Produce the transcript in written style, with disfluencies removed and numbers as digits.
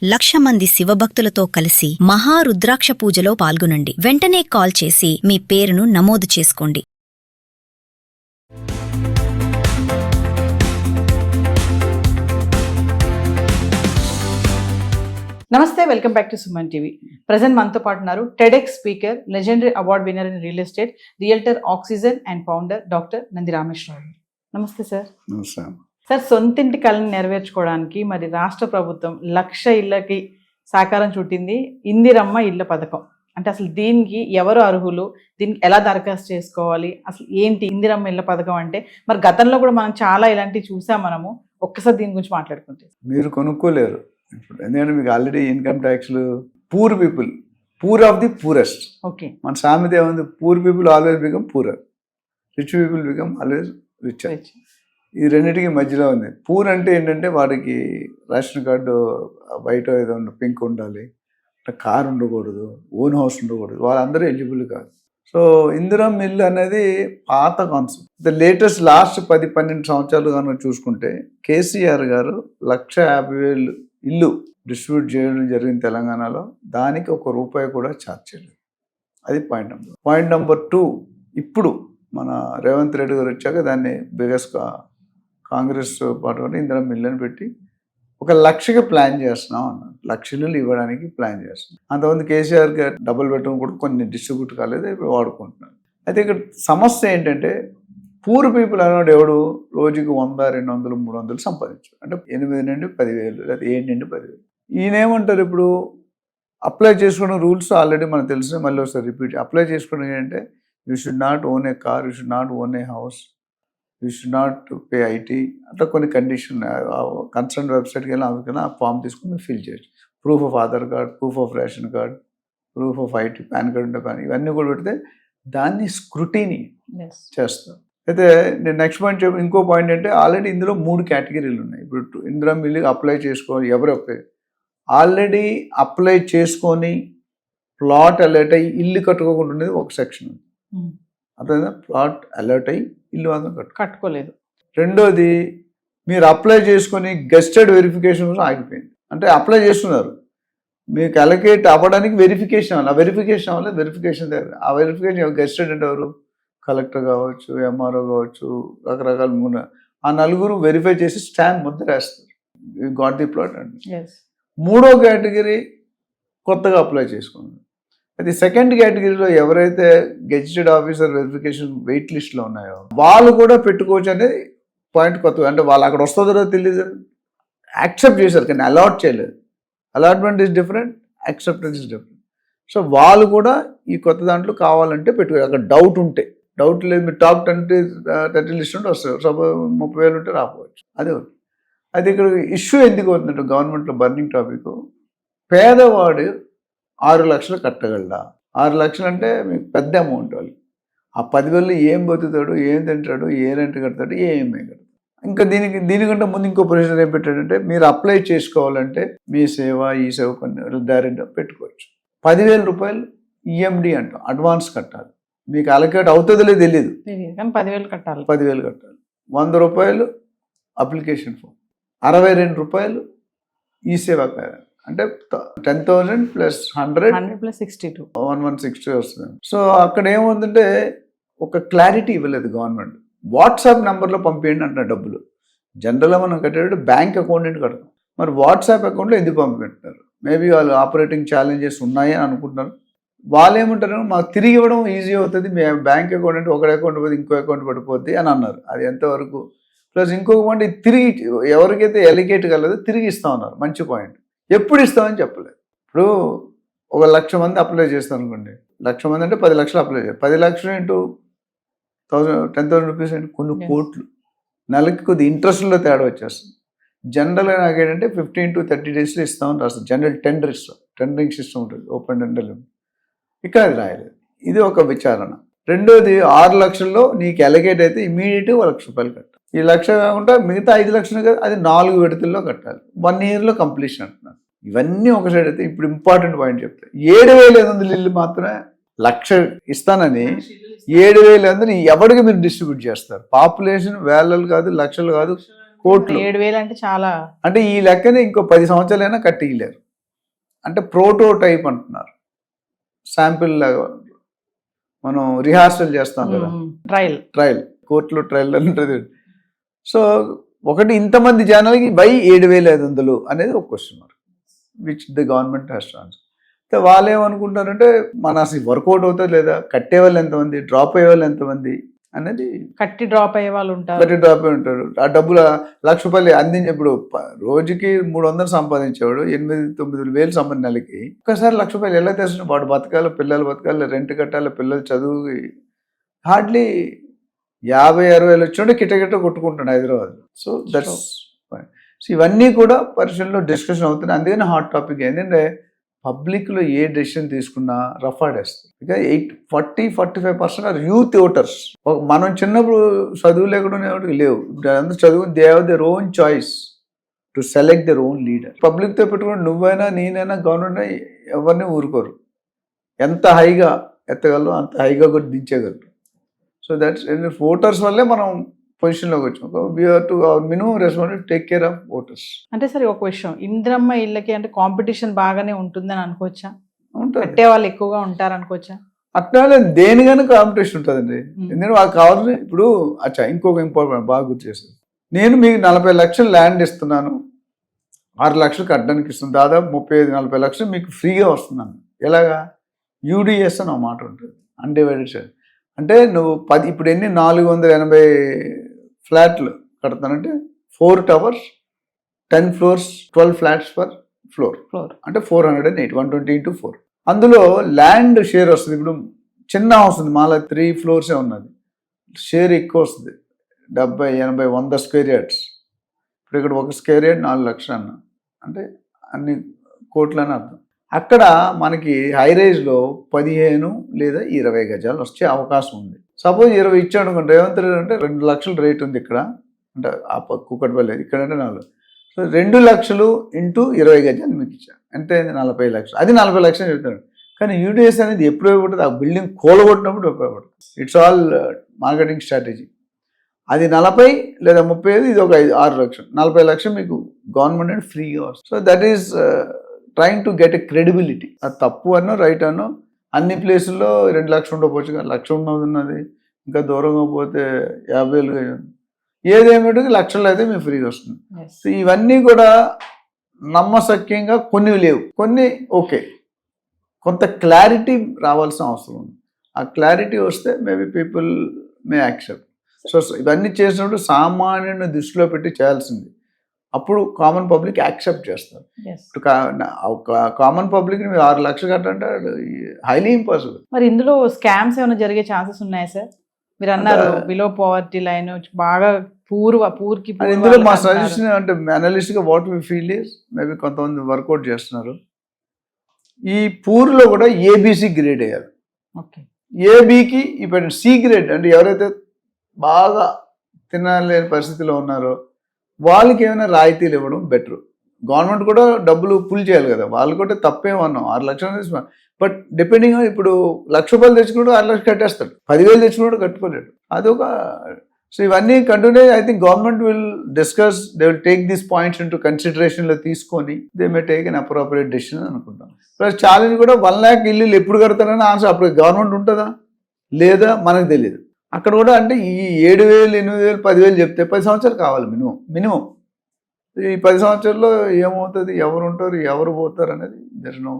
1,00,000 మంది శివభక్తులతో కలిసి మహారుద్రాక్ష పూజలో పాల్గొనండి. వెంటనే కాల్ చేసి మీ పేరును నమోదు చేసుకోండి. నమస్తే, welcome back to Suman TV. Present మనతో పాటు ఉన్నారు TEDx speaker, legendary award winner in real estate, realtor oxygen and founder doctor Nandi Rameshwar Rao. నమస్తే సార్. సార్, సొంతింటి కళని నెరవేర్చుకోవడానికి మరి రాష్ట్ర ప్రభుత్వం 1,00,000 ఇళ్లకి సాకారం చుట్టింది ఇందిరమ్మ ఇళ్ల పథకం. అంటే అసలు దీనికి ఎవరు అర్హులు, దీనికి ఎలా దరఖాస్తు చేసుకోవాలి, అసలు ఏంటి ఇందిరమ్మ ఇళ్ల పథకం అంటే? మరి గతంలో కూడా మనం చాలా ఇలాంటివి చూసాం. మనము ఒక్కసారి దీని గురించి మాట్లాడుకుంటే. మీరు కొనుక్కోలేరు ఇప్పుడు, ఎందుకంటే మీకు ఆల్రెడీ ఇన్కమ్ ట్యాక్స్లు, poor people, poor of the poorest. Okay, మన సామెత ఏముంది? Poor people always become poorer, rich people become always richer. ఈ రెండింటికి మధ్యలో ఉంది. పూర్ అంటే ఏంటంటే వాడికి రేషన్ కార్డు బయట ఏదో పింక్ ఉండాలి, కార్ ఉండకూడదు, ఓన్ హౌస్ ఉండకూడదు, వాళ్ళందరూ ఎలిజిబుల్ కాదు. సో ఇందిరమ్మ ఇల్లు అనేది పాత కాన్సెప్ట్. లేటెస్ట్ లాస్ట్ 10-12 సంవత్సరాలు కనుక చూసుకుంటే కేసీఆర్ గారు 1,50,000 ఇల్లు డిస్ట్రిబ్యూట్ చేయడం జరిగింది తెలంగాణలో. దానికి ₹1 కూడా ఛార్జ్ చేయలేదు. అది పాయింట్ నెంబర్ 2. ఇప్పుడు మన రేవంత్ రెడ్డి గారు వచ్చాక దాన్ని బిగ్గెస్ట్ కాంగ్రెస్ పార్టీ ఇందిరమ్మ ఇల్లు అని పెట్టి 1,00,000కి ప్లాన్ చేస్తున్నాం అన్నారు. 1,00,000 ఇల్లు ఇవ్వడానికి ప్లాన్ చేస్తున్నాం. అంతమంది కేసీఆర్ గారు డబుల్ బెడ్రూమ్ కూడా కొన్ని డిస్ట్రిబ్యూట్ కాలేదు, ఇప్పుడు వాడుకుంటున్నారు. అయితే ఇక్కడ సమస్య ఏంటంటే పూర్ పీపుల్ అన్నాడు ఎవడు రోజుకి 100, 200, 300 సంపాదించారు. అంటే 8 నుండి 10,000 లేదా 7 నుండి 10,000. ఈయనేమంటారు ఇప్పుడు అప్లై చేసుకున్న రూల్స్ ఆల్రెడీ మనకు తెలిసిన, మళ్ళీ ఒకసారి రిపీట్. అప్లై చేసుకోవడం ఏంటంటే you should not own A car, you should not own A house, you should not pay IT, అట్లా కొన్ని కండిషన్. కన్సర్న్ వెబ్సైట్కి వెళ్ళి అందుకని ఆ ఫామ్ తీసుకుని ఫిల్ చేయొచ్చు. Proof of Aadhaar card, proof of ration card, proof of IT, pan card ఉంటే pan, ఇవన్నీ కూడా పెడితే దాన్ని స్క్రూటీని చేస్తారు. అయితే నేను నెక్స్ట్ పాయింట్ ఇంకో పాయింట్ అంటే ఆల్రెడీ ఇందులో 3 కేటగిరీలు ఉన్నాయి. ఇప్పుడు ఇందిరమ్మ ఇల్లు అప్లై చేసుకోవాలి. ఎవరు ఆల్రెడీ అప్లై చేసుకొని ప్లాట్ అలర్ట్ అయ్యి ఇల్లు కట్టుకోకుండా ఉండేది ఒక సెక్షన్ ఉంది. అర్థమైందా? ప్లాట్ అలర్ట్ అయ్యి ఇల్లు అందరం కట్టుకోలేదు. రెండోది, మీరు అప్లై చేసుకొని గెస్టెడ్ వెరిఫికేషన్ కూడా ఆగిపోయింది. అంటే అప్లై చేస్తున్నారు, మీకు అలొకేట్ అవ్వడానికి వెరిఫికేషన్ అవ్వాలి. ఆ వెరిఫికేషన్ అవ్వాలి, వెరిఫికేషన్ దగ్గర ఆ వెరిఫికేషన్ గెస్టెడ్ అంటే ఎవరు? కలెక్టర్ కావచ్చు, ఎంఆర్ఓ కావచ్చు, రకరకాల ఆ 4 వెరిఫై చేసి స్టాంప్ ముద్ర వేస్తారు, యూ గాట్ ది ప్లాట్ అండి. మూడో కేటగిరీ కొత్తగా అప్లై చేసుకున్నారు. అది సెకండ్ కేటగిరీలో ఎవరైతే గెజిటెడ్ ఆఫీసర్ వెరిఫికేషన్ వెయిట్ లిస్ట్లో ఉన్నాయో వాళ్ళు కూడా పెట్టుకోవచ్చు అనేది పాయింట్ కొత్తగా. అంటే వాళ్ళు అక్కడ వస్తుందో తెలియదు, యాక్సెప్ట్ చేశారు కానీ అలాట్ చేయలేదు. Allotment is different, acceptance is different. So వాళ్ళు కూడా ఈ కొత్త దాంట్లో కావాలంటే పెట్టుకో. అక్కడ డౌట్ ఉంటే, డౌట్ లేదు, మీరు టాప్ 30 లిస్ట్ ఉంటే వస్తారు. సపోజ్ 30,000 ఉంటే రాకపోవచ్చు. అదే ఒకటి. అది ఇక్కడ ఇష్యూ ఎందుకు అవుతుందంటే గవర్నమెంట్లో బర్నింగ్ టాపిక్, పేదవాడు 6 లక్షలు కట్టగలడా? 6 లక్షలు అంటే మీకు పెద్ద అమౌంట్. వాళ్ళు ఆ 10,000 ఏం బతుకుతాడు, ఏం తింటాడు, ఏ రెంట్ కడతాడు, ఏమీ కడతాడు. ఇంకా దీనికంటే ముందు ఇంకో ప్రొసీజర్ ఏం పెట్టాడంటే, మీరు అప్లై చేసుకోవాలంటే మీ సేవ, ఈ సేవ కొన్ని దారిలో పెట్టుకోవచ్చు. ₹10,000 ఈఎండి అంటాం, అడ్వాన్స్ కట్టాలి. మీకు అలకేట్ అవుతుందో లేదో తెలియదు, 10,000 కట్టాలి. 10,000 కట్టాలి. ₹100 అప్లికేషన్ ఫామ్, ₹62 ఈ సేవ. అంటే 10,000 + 100 + 62 160 వస్తుంది. సో అక్కడ ఏముందంటే ఒక క్లారిటీ ఇవ్వలేదు గవర్నమెంట్. వాట్సాప్ నెంబర్లో పంపేయండి అంటున్నారు డబ్బులు. జనరల్గా మనం కట్టేటప్పుడు బ్యాంక్ అకౌంట్ నుండి కడతాం, మరి వాట్సాప్ అకౌంట్లో ఎందుకు పంపిపెట్టారు? మేబీ వాళ్ళు ఆపరేటింగ్ ఛాలెంజెస్ ఉన్నాయి అని అనుకుంటున్నారు. వాళ్ళు ఏమంటారు, మాకు తిరిగి ఇవ్వడం ఈజీ అవుతుంది, మీ బ్యాంక్ అకౌంట్ అంటే ఒకటి అకౌంట్ పోతే ఇంకో అకౌంట్ పడిపోద్ది అని అన్నారు. అది ఎంతవరకు? ప్లస్ ఇంకొక పాయింట్, తిరిగి ఎవరికైతే ఎలికేట్ కలదో తిరిగి ఇస్తామన్నారు. మంచి పాయింట్. ఎప్పుడు ఇస్తామని చెప్పలేదు. ఇప్పుడు 1,00,000 మంది అప్లై చేస్తాను అనుకోండి, 1,00,000 మంది అంటే 10 లక్షలు అప్లై చేయాలి. 10 లక్షలు ఇంటూ 10,000 రూపీస్ అంటే కొన్ని కోట్లు. నెలకి కొద్ది ఇంట్రెస్ట్లో తేడా వచ్చేస్తుంది. జనరల్గా నాకు ఏంటంటే 15 to 30 డేస్లో ఇస్తామని రాస్తుంది. జనరల్ టెండరింగ్ సిస్టమ్ ఉంటుంది, ఓపెన్ టెండర్. ఇక్కడ అది రాయలేదు. ఇది ఒక విచారణ. రెండోది, 6 లక్షల్లో నీకు ఎలకేట్ అయితే ఇమీడియట్గా ₹1,00,000 కట్టాలి. ఈ 1,00,000 కాకుండా మిగతా 5 లక్షలు కదా, అది 4 విడతల్లో కట్టాలి. 1 ఇయర్లో కంప్లీషన్ అంటున్నారు. ఇవన్నీ ఒక సైడ్ అయితే, ఇప్పుడు ఇంపార్టెంట్ పాయింట్ చెప్తే 7,500 ఇల్లు మాత్రమే 1,00,000 ఇస్తానని 7,500 ఎవరికి మీరు డిస్ట్రిబ్యూట్ చేస్తారు? పాపులేషన్ వేలలు కాదు, లక్షలు కాదు, కోట్లు. 7,000 అంటే చాలా. అంటే ఈ లెక్కనే ఇంకో 10 సంవత్సరాలైనా కట్టియలేరు. అంటే ప్రోటోటైప్ అంటున్నారు, శాంపిల్ లాగా మనం రిహార్సల్ చేస్తాం కదా, ట్రయల్ కోర్టులో ట్రయల్ ఉంటుంది. సో ఒకటి ఇంతమంది జనాలకి బై 7,500 అనేది ఒక question mark which the government has to answer. అయితే వాళ్ళు ఏమనుకుంటారంటే మన అసలు వర్కౌట్ అవుతుంది లేదా, కట్టే వాళ్ళు ఎంతమంది, డ్రాప్ అయ్యే వాళ్ళు ఎంతమంది అనేది. కట్టి డ్రాప్ అయ్యే వాళ్ళు ఉంటారు, కట్టి డ్రాప్ అయ్యి ఉంటారు. ఆ డబ్బులు ₹1,00,000 అందించి ఇప్పుడు రోజుకి 300 సంపాదించేవాడు 8,000-9,000 వేలు సంబంధం నెలకి ఒక్కసారి ₹1,00,000 ఎలా తెచ్చిన వాడు బతకాలి, పిల్లలు బతకాలి, రెంట్ కట్టాలి, పిల్లలు చదువు హార్డ్లీ 50-60 వచ్చి కిటకిట కొట్టుకుంటాడు హైదరాబాద్. సో దట్స్ సో ఇవన్నీ కూడా పరిశీలనలో డిస్కషన్ అవుతున్నాయి. అందుకని హాట్ టాపిక్ ఏంటంటే పబ్లిక్లో ఏ డెసిషన్ తీసుకున్నా రఫ్ ఆడేస్తుంది. ఇక 40-45% ఆర్ యూత్ ఓటర్స్. మనం చిన్నప్పుడు చదువు లేకుండా లేవు, ఇప్పుడు అందరూ చదువు, they have their own choice to select their own leader. పబ్లిక్తో పెట్టుకుని నువ్వైనా నేనైనా గవర్నమెంట్ ఎవరిని ఊరుకోరు, ఎంత హైగా ఎత్తగలరు అంత హైగా కూడా దించగలరు. సో దట్స్ ఓటర్స్ వల్లే మనం పొజిషన్లోకి వచ్చాం. We have to our minimum responsibility take care of voters. అంటే సరే ఒక విషయం, ఇంద్రమ్మ ఇళ్ళకి అంటే కాంపిటీషన్ బాగానే ఉంటుందని అనుకోవచ్చా? ఉంటుంది, కట్టే వాళ్ళు ఎక్కువగా ఉంటారు అనుకోవచ్చా? అట్లా దేనికైనా కాంపిటీషన్ ఉంటుందండి. ఎందుకంటే వాళ్ళకి కావాల్సింది ఇప్పుడు ఇంకొక ఇంపార్టెంట్ బాగా గుర్తు చేస్తుంది. నేను మీకు 40 లక్షలు ల్యాండ్ ఇస్తున్నాను, 6 లక్షలు కట్టడానికి ఇస్తున్నాను, దాదాపు 35-40 లక్షలు మీకు ఫ్రీగా వస్తున్నాను. ఎలాగా? యూడిఎస్ అని ఒక మాట ఉంటుంది, అన్డివైడెడ్ షేర్. అంటే నువ్వు ఇప్పుడు ఎన్ని 480 ఫ్లాట్లు కడతానంటే 4 towers, 10 floors, 12 flats per floor, అంటే 480, 120 into 4. అందులో ల్యాండ్ షేర్ వస్తుంది. ఇప్పుడు చిన్న హౌస్ ఉంది, మాలా 3 floors ఉన్నది, షేర్ ఎక్కువ వస్తుంది, 70, 80, 100 square yards. ఇప్పుడు ఇక్కడ 1 square yard 4 లక్షలు అన్న అంటే అన్ని కోట్లు అని అర్థం. అక్కడ మనకి హైరైజ్లో 15 లేదా 20 గజాలు వచ్చే అవకాశం ఉంది. సపోజ్ 20 ఇచ్చాడు అనుకోండి, రేవంత్ రెడ్డి అంటే 2 లక్షలు రేట్ ఉంది ఇక్కడ, అంటే ఆ కూకట్పల్లి ఇక్కడ అంటే 4. సో 2 లక్షలు ఇంటూ 20 గజాలు మీకు ఇచ్చాను, అంటే 40 లక్షలు. అది 40 లక్షలు చెప్తాడు. కానీ యూడిఎస్ అనేది ఎప్పుడు ఉపయోగపడుతుంది? ఆ బిల్డింగ్ కూలగొట్టినప్పుడు ఉపయోగపడుతుంది. It's all marketing strategy. అది 40 లేదా 35, ఇది ఒక 6 లక్షలు, 40 లక్షలు మీకు గవర్నమెంట్ అనేది ఫ్రీగా వస్తుంది. So that is trying to get a credibility. అది తప్పు అన్నో రైట్ అన్నో అన్ని ప్లేసుల్లో 2 లక్షలు ఉండకపోవచ్చు, 1 లక్ష ఉన్నది, ఇంకా దూరంగా పోతే 50,000, ఏదేమిటి లక్షల్లో అయితే మీకు ఫ్రీగా వస్తుంది. సో ఇవన్నీ కూడా నమ్మశక్యంగా కొన్ని లేవు, కొన్ని ఓకే, కొంత క్లారిటీ రావాల్సిన అవసరం ఉంది. ఆ క్లారిటీ వస్తే maybe people may accept. So ఇవన్నీ చేసినప్పుడు సామాన్యుని దృష్టిలో పెట్టి చేయాల్సింది, అప్పుడు కామన్ పబ్లిక్ యాక్సెప్ట్ చేస్తారు. కామన్ పబ్లిక్ మీరు 6 లక్షలు కట్టంటే హైలీ ఇంపాసిబుల్. మరి ఇందులో స్కామ్స్ ఏమైనా జరిగే ఛాన్సెస్ ఉన్నాయా సార్? మీరు అన్నారు బిలో పవర్టీ లైన్ బాగా పూర్కి. ఇందులో మా సజెషన్ అంటే అనలిస్ట్ గా what we feel is maybe కొంతమంది వర్కౌట్ చేస్తున్నారు. ఈ పూర్లో కూడా ఏబిసి గ్రేడ్ వేయాలి. ఏబికి ఇప్పుడు సి గ్రేడ్ అంటే ఎవరైతే బాగా తినలేని పరిస్థితిలో ఉన్నారో వాళ్ళకి ఏమైనా రాయితీలు ఇవ్వడం బెటర్. గవర్నమెంట్ కూడా డబ్బులు పుల్ చేయాలి కదా, వాళ్ళు కూడా తప్పేమన్నాం 6 లక్షలు తీసుకున్నాం. బట్ డిపెండింగ్ ఇప్పుడు ₹1,00,000 తెచ్చుకున్నాడు 6 లక్షలు కట్టేస్తాడు, 10,000 తెచ్చుకున్నాడు కట్టుకోలేడు. అదొక సో ఇవన్నీ continue. I think government will discuss, they will take these points into కన్సిడరేషన్లో తీసుకొని they may take an appropriate decision అనుకుంటాం. ప్లస్ ఛాలెంజ్ కూడా 1 lakh ఇల్లు ఎప్పుడు కడతారని ఆన్సర్ అప్పుడు గవర్నమెంట్ ఉంటుందా లేదా మనకు తెలియదు. అక్కడ కూడా అంటే ఈ 7,000, 8,000, 10,000 చెప్తే 10 సంవత్సరాలు కావాలి మినిమం. ఈ 10 సంవత్సరాల్లో ఏమవుతుంది, ఎవరు ఉంటారు, ఎవరు పోతారు అనేది దర్ నో.